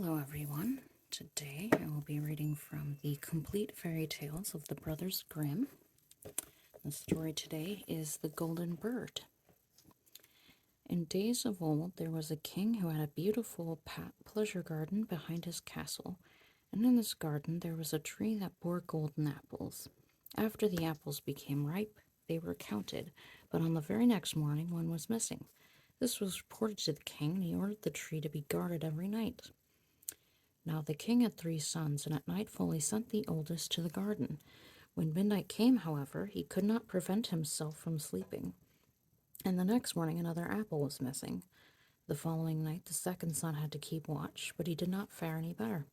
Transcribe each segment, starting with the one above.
Hello everyone. Today I will be reading from the Complete Fairy Tales of the Brothers Grimm. The story today is The Golden Bird. In days of old there was a king who had a beautiful pleasure garden behind his castle, and in this garden there was a tree that bore golden apples. After the apples became ripe, they were counted, but on the very next morning one was missing. This was reported to the king, and he ordered the tree to be guarded every night. Now the king had 3 sons, and at nightfall he sent the oldest to the garden. When midnight came, however, he could not prevent himself from sleeping, and the next morning another apple was missing. The following night the second son had to keep watch, but he did not fare any better.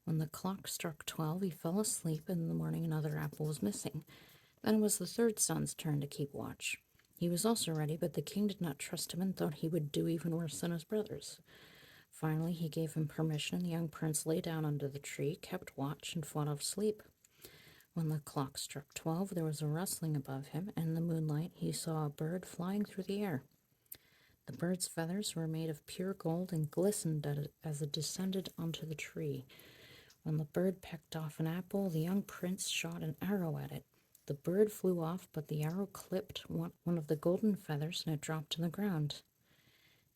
When the clock struck 12, he fell asleep, and in the morning another apple was missing. Then it was the third son's turn to keep watch. He was also ready, but the king did not trust him and thought he would do even worse than his brothers. Finally, he gave him permission, and the young prince lay down under the tree, kept watch, and fought off sleep. When the clock struck 12, there was a rustling above him, and in the moonlight he saw a bird flying through the air. The bird's feathers were made of pure gold and glistened as it descended onto the tree. When the bird pecked off an apple, the young prince shot an arrow at it. The bird flew off, but the arrow clipped one of the golden feathers, and it dropped to the ground.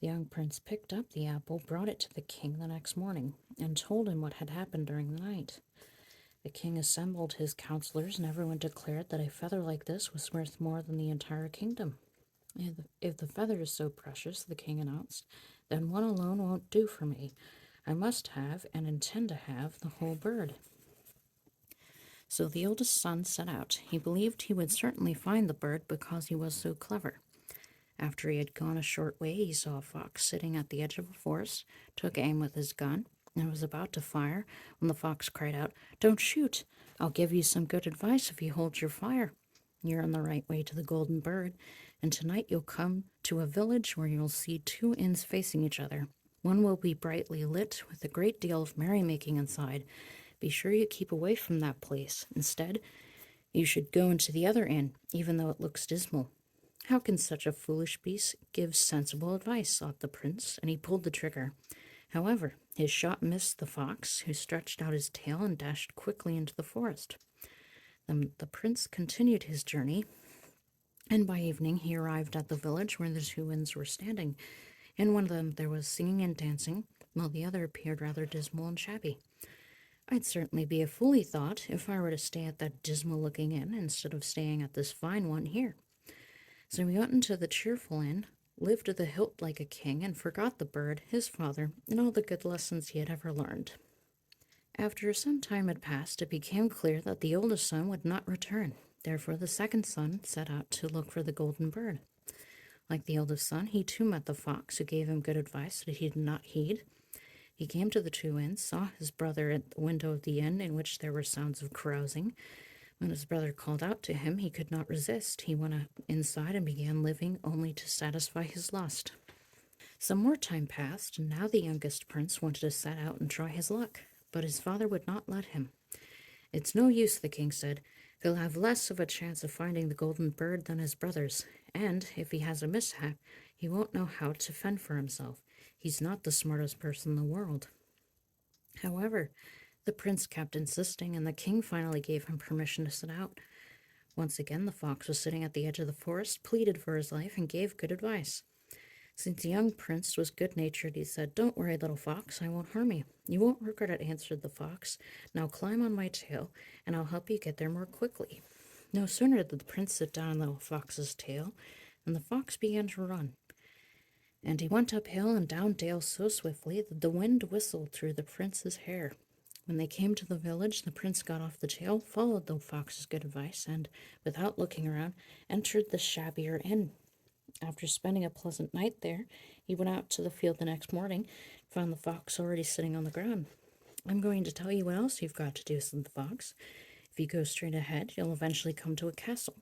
The young prince picked up the apple, brought it to the king the next morning, and told him what had happened during the night. The king assembled his counselors, and everyone declared that a feather like this was worth more than the entire kingdom. If the feather is so precious, the king announced, then one alone won't do for me. I must have, and intend to have, the whole bird. So the oldest son set out. He believed he would certainly find the bird because he was so clever. After he had gone a short way, he saw a fox sitting at the edge of a forest, took aim with his gun, and was about to fire when the fox cried out, "Don't shoot! I'll give you some good advice if you hold your fire. You're on the right way to the Golden Bird, and tonight you'll come to a village where you'll see 2 inns facing each other. One will be brightly lit with a great deal of merrymaking inside. Be sure you keep away from that place. Instead, you should go into the other inn, even though it looks dismal." "How can such a foolish beast give sensible advice?" thought the prince, and he pulled the trigger. However, his shot missed the fox, who stretched out his tail and dashed quickly into the forest. Then the prince continued his journey, and by evening he arrived at the village where the 2 inns were standing. In one of them there was singing and dancing, while the other appeared rather dismal and shabby. "I'd certainly be a fool," he thought, "if I were to stay at that dismal-looking inn instead of staying at this fine one here." So he went into the cheerful inn, lived to the hilt like a king, and forgot the bird, his father, and all the good lessons he had ever learned. After some time had passed, it became clear that the oldest son would not return. Therefore the second son set out to look for the golden bird. Like the oldest son, he too met the fox, who gave him good advice that he did not heed. He came to the 2 inns, saw his brother at the window of the inn in which there were sounds of carousing. When his brother called out to him, he could not resist. He went inside and began living only to satisfy his lust. Some more time passed, and now the youngest prince wanted to set out and try his luck, but his father would not let him. "It's no use," the king said. "He'll have less of a chance of finding the golden bird than his brothers, and if he has a mishap, he won't know how to fend for himself. He's not the smartest person in the world." However, the prince kept insisting, and the king finally gave him permission to set out. Once again, the fox was sitting at the edge of the forest, pleaded for his life, and gave good advice. Since the young prince was good-natured, he said, "Don't worry, little fox, I won't harm you." "You won't regret it," answered the fox. "Now climb on my tail, and I'll help you get there more quickly." No sooner did the prince sit down on the little fox's tail than the fox began to run. And he went up hill and down dale so swiftly that the wind whistled through the prince's hair. When they came to the village, the prince got off the tail, followed the fox's good advice, and, without looking around, entered the shabbier inn. After spending a pleasant night there, he went out to the field the next morning, and found the fox already sitting on the ground. "I'm going to tell you what else you've got to do," said the fox. "If you go straight ahead, you'll eventually come to a castle.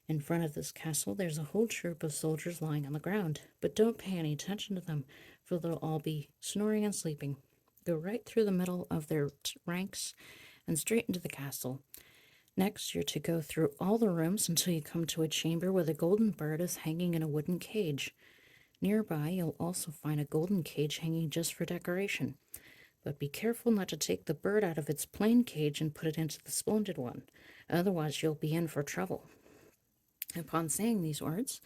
In front of this castle, there's a whole troop of soldiers lying on the ground, but don't pay any attention to them, for they'll all be snoring and sleeping. Go right through the middle of their ranks and straight into the castle. Next, you're to go through all the rooms until you come to a chamber where the golden bird is hanging in a wooden cage. Nearby, you'll also find a golden cage hanging just for decoration. But be careful not to take the bird out of its plain cage and put it into the splendid one. Otherwise, you'll be in for trouble." Upon saying these words,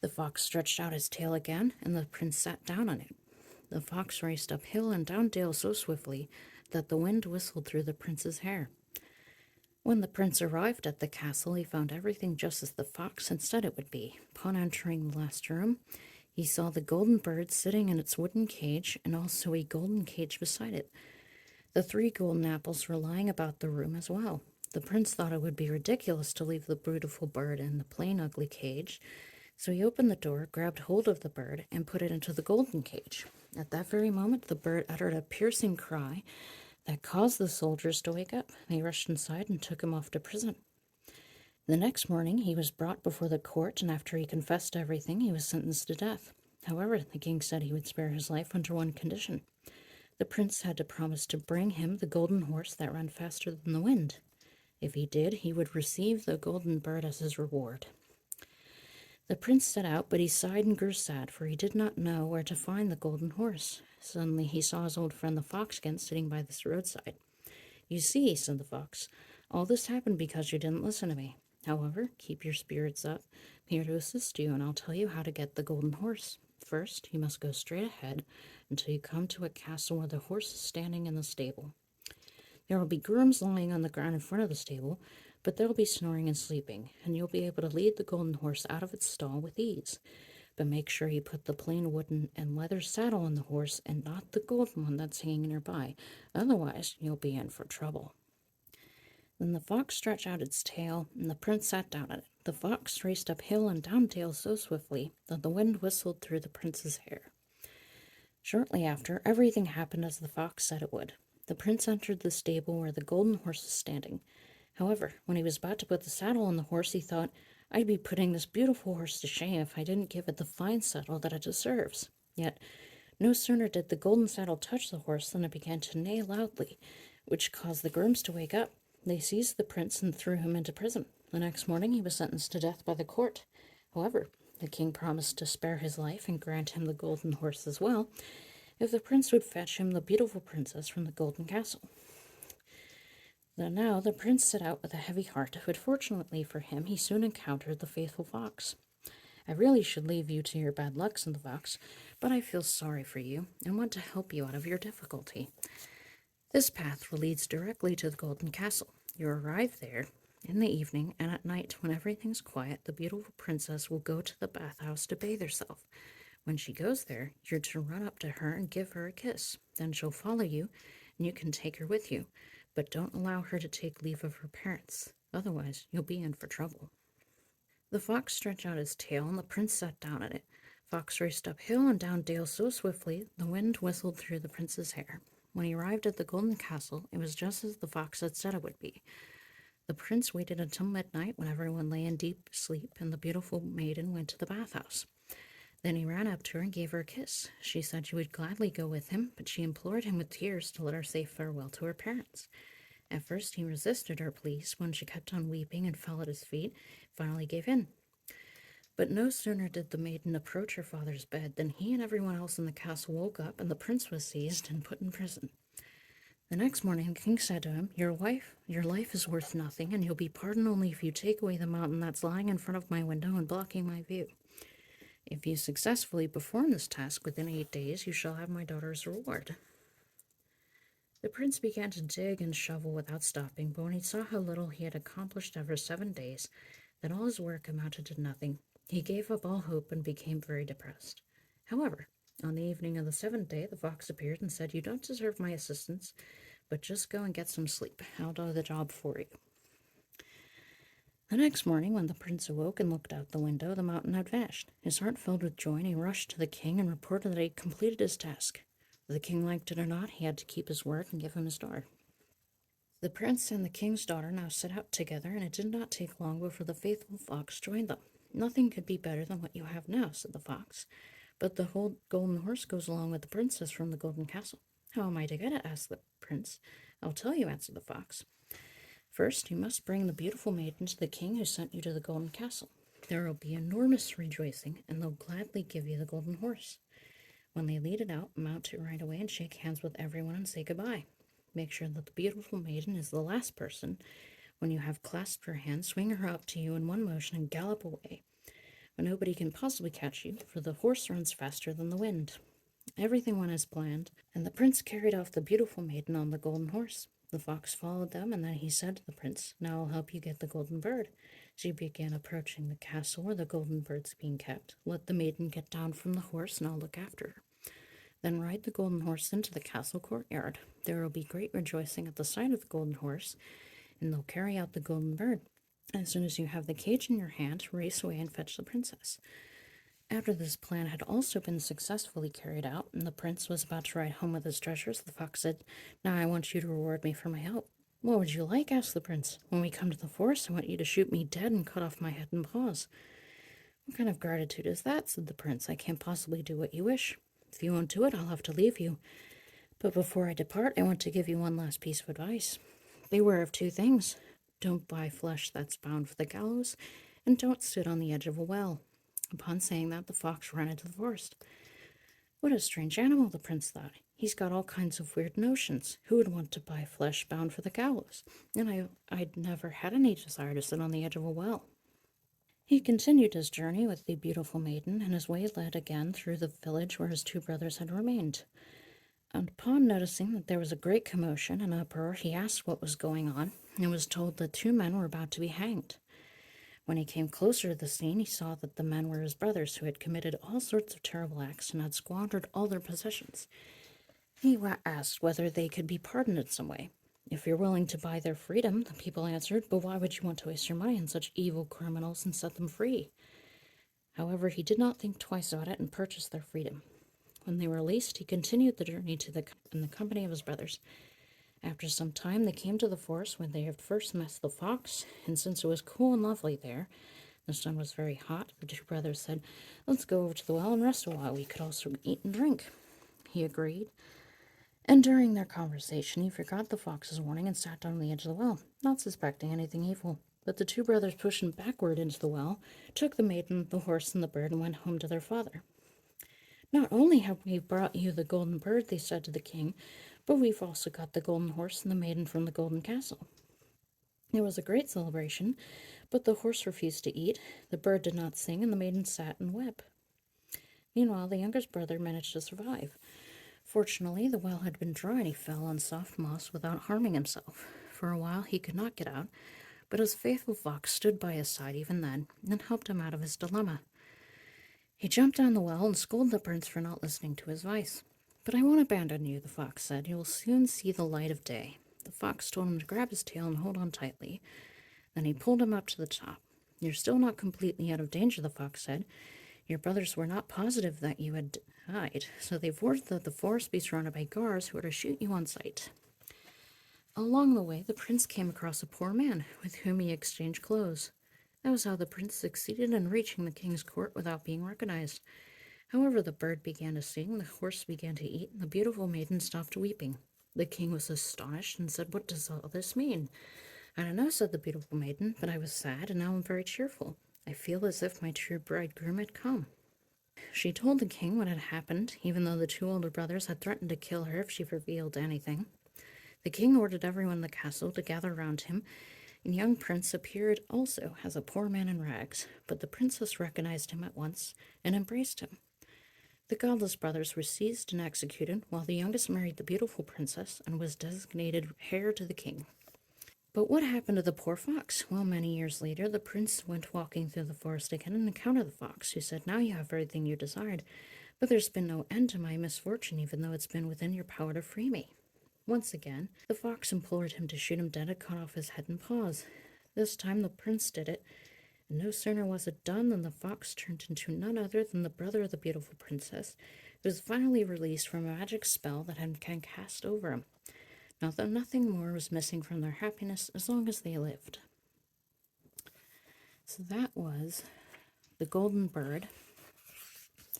the fox stretched out his tail again, and the prince sat down on it. The fox raced up hill and down dale so swiftly that the wind whistled through the prince's hair. When the prince arrived at the castle, he found everything just as the fox had said it would be. Upon entering the last room, he saw the golden bird sitting in its wooden cage, and also a golden cage beside it. The 3 golden apples were lying about the room as well. The prince thought it would be ridiculous to leave the beautiful bird in the plain ugly cage, so he opened the door, grabbed hold of the bird, and put it into the golden cage. At that very moment, the bird uttered a piercing cry that caused the soldiers to wake up. They rushed inside and took him off to prison. The next morning, he was brought before the court, and after he confessed everything, he was sentenced to death. However, the king said he would spare his life under one condition. The prince had to promise to bring him the golden horse that ran faster than the wind. If he did, he would receive the golden bird as his reward. The prince set out, but he sighed and grew sad, for he did not know where to find the golden horse. Suddenly he saw his old friend the fox again sitting by the roadside. "You see," said the fox, "all this happened because you didn't listen to me. However, keep your spirits up. I'm here to assist you, and I'll tell you how to get the golden horse. First, you must go straight ahead until you come to a castle where the horse is standing in the stable. There will be grooms lying on the ground in front of the stable, but they'll be snoring and sleeping, and you'll be able to lead the golden horse out of its stall with ease. But make sure you put the plain wooden and leather saddle on the horse and not the golden one that's hanging nearby. Otherwise, you'll be in for trouble." Then the fox stretched out its tail, and the prince sat down on it. The fox raced up hill and down dale so swiftly that the wind whistled through the prince's hair. Shortly after, everything happened as the fox said it would. The prince entered the stable where the golden horse was standing. However, when he was about to put the saddle on the horse, he thought, "I'd be putting this beautiful horse to shame if I didn't give it the fine saddle that it deserves." Yet, no sooner did the golden saddle touch the horse than it began to neigh loudly, which caused the grooms to wake up. They seized the prince and threw him into prison. The next morning he was sentenced to death by the court. However, the king promised to spare his life and grant him the golden horse as well, if the prince would fetch him the beautiful princess from the golden castle. Now the prince set out with a heavy heart, but fortunately for him, he soon encountered the faithful fox. "I really should leave you to your bad luck," said the fox, "but I feel sorry for you and want to help you out of your difficulty. This path leads directly to the golden castle. You arrive there in the evening, and at night, when everything's quiet, the beautiful princess will go to the bathhouse to bathe herself. When she goes there, you're to run up to her and give her a kiss. Then she'll follow you, and you can take her with you. But don't allow her to take leave of her parents. Otherwise, you'll be in for trouble." The fox stretched out his tail, and the prince sat down on it. Fox raced up hill and down dale so swiftly, the wind whistled through the prince's hair. When he arrived at the golden castle, it was just as the fox had said it would be. The prince waited until midnight, when everyone lay in deep sleep, and the beautiful maiden went to the bathhouse. Then he ran up to her and gave her a kiss. She said she would gladly go with him, but she implored him with tears to let her say farewell to her parents. At first he resisted her pleas. When she kept on weeping and fell at his feet, finally gave in. But no sooner did the maiden approach her father's bed than he and everyone else in the castle woke up, and the prince was seized and put in prison. The next morning the king said to him, your life is worth nothing, and you'll be pardoned only if you take away the mountain that's lying in front of my window and blocking my view. If you successfully perform this task within 8 days, you shall have my daughter's reward." The prince began to dig and shovel without stopping, but when he saw how little he had accomplished after 7 days, that all his work amounted to nothing, he gave up all hope and became very depressed. However, on the evening of the 7th day, the fox appeared and said, "You don't deserve my assistance, but just go and get some sleep. I'll do the job for you." The next morning, when the prince awoke and looked out the window, the mountain had vanished. His heart filled with joy, and he rushed to the king and reported that he had completed his task. Whether the king liked it or not, he had to keep his word and give him his daughter. The prince and the king's daughter now set out together, and it did not take long before the faithful fox joined them. "Nothing could be better than what you have now," said the fox, "but the whole golden horse goes along with the princess from the golden castle." "How am I to get it?" asked the prince. "I'll tell you," answered the fox. "First, you must bring the beautiful maiden to the king who sent you to the golden castle. There will be enormous rejoicing, and they'll gladly give you the golden horse. When they lead it out, mount it right away and shake hands with everyone and say goodbye. Make sure that the beautiful maiden is the last person. When you have clasped her hand, swing her up to you in one motion and gallop away. But nobody can possibly catch you, for the horse runs faster than the wind. Everything went as planned, and the prince carried off the beautiful maiden on the golden horse. The fox followed them, and then he said to the prince, "Now I'll help you get the golden bird." She began approaching the castle where the golden bird's being kept. "Let the maiden get down from the horse, and I'll look after her. Then ride the golden horse into the castle courtyard. There will be great rejoicing at the sight of the golden horse, and they'll carry out the golden bird. As soon as you have the cage in your hand, race away and fetch the princess." After this plan had also been successfully carried out, and the prince was about to ride home with his treasures, the fox said, "Now I want you to reward me for my help." "What would you like?" asked the prince. "When we come to the forest, I want you to shoot me dead and cut off my head and paws." "What kind of gratitude is that?" said the prince. "I can't possibly do what you wish. If you won't do it, I'll have to leave you. But before I depart, I want to give you one last piece of advice. Beware of two things. Don't buy flesh that's bound for the gallows, and don't sit on the edge of a well." Upon saying that, the fox ran into the forest. "What a strange animal," the prince thought. "He's got all kinds of weird notions. Who would want to buy flesh bound for the gallows? And I'd never had any desire to sit on the edge of a well." He continued his journey with the beautiful maiden, and his way led again through the village where his two brothers had remained. And upon noticing that there was a great commotion and uproar, he asked what was going on, and was told that two men were about to be hanged. When he came closer to the scene, he saw that the men were his brothers, who had committed all sorts of terrible acts and had squandered all their possessions. He asked whether they could be pardoned in some way. "If you're willing to buy their freedom," the people answered, "but why would you want to waste your money on such evil criminals and set them free?" However, he did not think twice about it and purchased their freedom. When they were released, he continued the journey in the company of his brothers. After some time, they came to the forest where they had first met the fox, and since it was cool and lovely there, the sun was very hot, the two brothers said, "Let's go over to the well and rest a while. We could also eat and drink." He agreed, and during their conversation, he forgot the fox's warning and sat down on the edge of the well, not suspecting anything evil. But the two brothers pushed him backward into the well, took the maiden, the horse, and the bird, and went home to their father. "Not only have we brought you the golden bird," they said to the king, "but we've also got the golden horse and the maiden from the golden castle." It was a great celebration, but the horse refused to eat, the bird did not sing, and the maiden sat and wept. Meanwhile, the youngest brother managed to survive. Fortunately, the well had been dry, and he fell on soft moss without harming himself. For a while he could not get out, but his faithful fox stood by his side even then, and helped him out of his dilemma. He jumped down the well and scolded the prince for not listening to his advice. "But I won't abandon you," the fox said. "You will soon see the light of day." The fox told him to grab his tail and hold on tightly. Then he pulled him up to the top. "You're still not completely out of danger," the fox said. "Your brothers were not positive that you had died, so they've ordered that the forest be surrounded by guards who are to shoot you on sight." Along the way, the prince came across a poor man, with whom he exchanged clothes. That was how the prince succeeded in reaching the king's court without being recognized. However, the bird began to sing, the horse began to eat, and the beautiful maiden stopped weeping. The king was astonished and said, "What does all this mean?" "I don't know," said the beautiful maiden, "but I was sad, and now I'm very cheerful. I feel as if my true bridegroom had come." She told the king what had happened, even though the two older brothers had threatened to kill her if she revealed anything. The king ordered everyone in the castle to gather around him, and young prince appeared also as a poor man in rags, but the princess recognized him at once and embraced him. The godless brothers were seized and executed, while the youngest married the beautiful princess and was designated heir to the king. But what happened to the poor fox? Well, many years later, the prince went walking through the forest again and encountered the fox, who said, "Now you have everything you desired, but there's been no end to my misfortune, even though it's been within your power to free me." Once again, the fox implored him to shoot him dead and cut off his head and paws. This time the prince did it, and no sooner was it done than the fox turned into none other than the brother of the beautiful princess, who was finally released from a magic spell that had been cast over him. Now, though nothing more was missing from their happiness as long as they lived. So that was The Golden Bird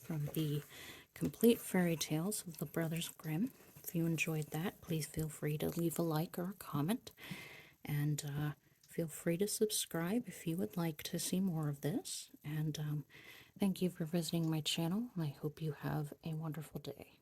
from the Complete Fairy Tales of the Brothers Grimm. If you enjoyed that, please feel free to leave a like or a comment, and feel free to subscribe if you would like to see more of this. And Thank you for visiting my channel. I hope you have a wonderful day.